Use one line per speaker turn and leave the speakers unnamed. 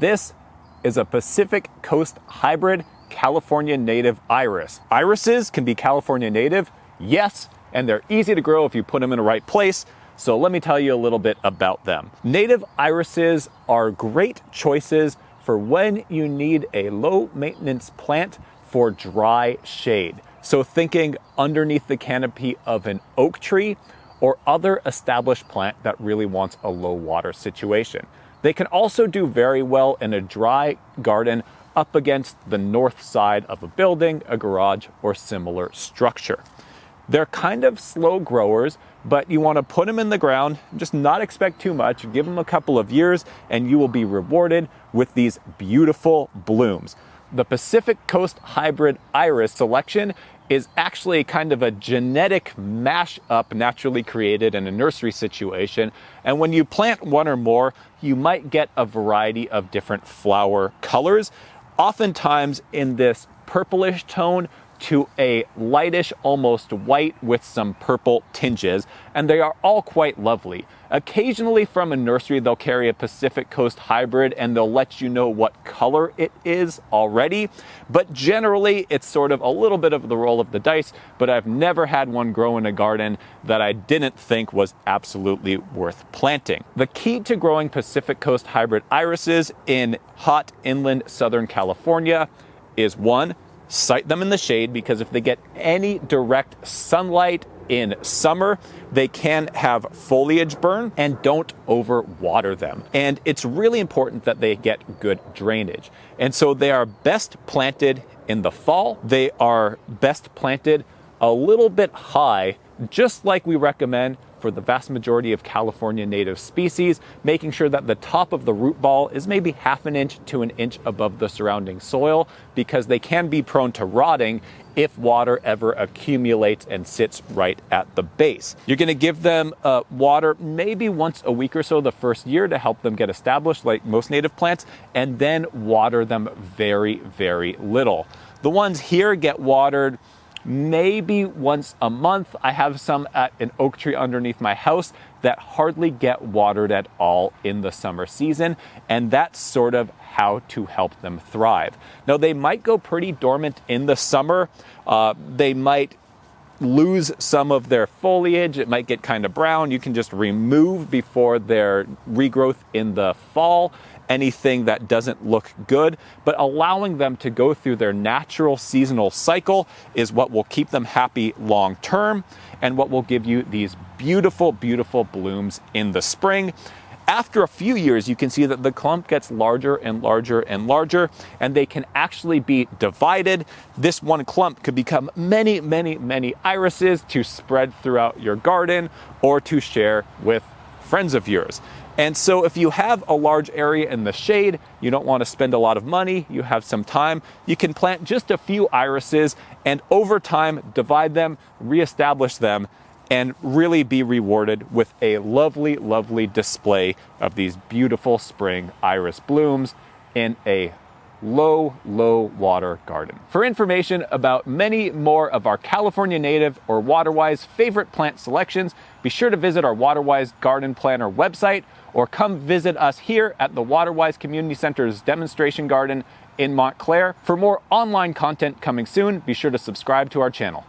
This is a Pacific Coast hybrid California native iris. Irises can be California native, yes, and they're easy to grow if you put them in the right place. So let me tell you a little bit about them. Native irises are great choices for when you need a low maintenance plant for dry shade. So thinking underneath the canopy of an oak tree or other established plant that really wants a low water situation. They can also do very well in a dry garden up against the north side of a building, a garage, or similar structure. They're kind of slow growers, but you want to put them in the ground, just not expect too much, give them a couple of years, and you will be rewarded with these beautiful blooms. The Pacific Coast Hybrid Iris selection is actually kind of a genetic mash-up naturally created in a nursery situation. And when you plant one or more, you might get a variety of different flower colors, oftentimes in this purplish tone to a lightish, almost white with some purple tinges, and they are all quite lovely. Occasionally from a nursery, they'll carry a Pacific Coast hybrid and they'll let you know what color it is already, but generally it's sort of a little bit of the roll of the dice, but I've never had one grow in a garden that I didn't think was absolutely worth planting. The key to growing Pacific Coast hybrid irises in hot inland Southern California is one, site them in the shade, because if they get any direct sunlight in summer, they can have foliage burn, and don't overwater them. And it's really important that they get good drainage. And so they are best planted in the fall. They are best planted a little bit high, just like we recommend for the vast majority of California native species, making sure that the top of the root ball is maybe half an inch to an inch above the surrounding soil, because they can be prone to rotting if water ever accumulates and sits right at the base. You're gonna give them water maybe once a week or so the first year to help them get established like most native plants, and then water them very, very little. The ones here get watered maybe once a month. I have some at an oak tree underneath my house that hardly get watered at all in the summer season, and that's sort of how to help them thrive. Now, they might go pretty dormant in the summer. They might lose some of their foliage. It might get kind of brown. You can just remove before their regrowth in the fall anything that doesn't look good, but allowing them to go through their natural seasonal cycle is what will keep them happy long term and what will give you these beautiful, beautiful blooms in the spring. After a few years, you can see that the clump gets larger and larger and larger, and they can actually be divided. This one clump could become many, many, many irises to spread throughout your garden or to share with friends of yours. And so if you have a large area in the shade, you don't want to spend a lot of money, you have some time, you can plant just a few irises and over time divide them, reestablish them, and really be rewarded with a lovely, lovely display of these beautiful spring iris blooms in a low water garden. For information about many more of our California native or Waterwise favorite plant selections, be sure to visit our Waterwise Garden Planner website or come visit us here at the Waterwise Community Center's demonstration garden in Montclair. For more online content coming soon, be sure to subscribe to our channel.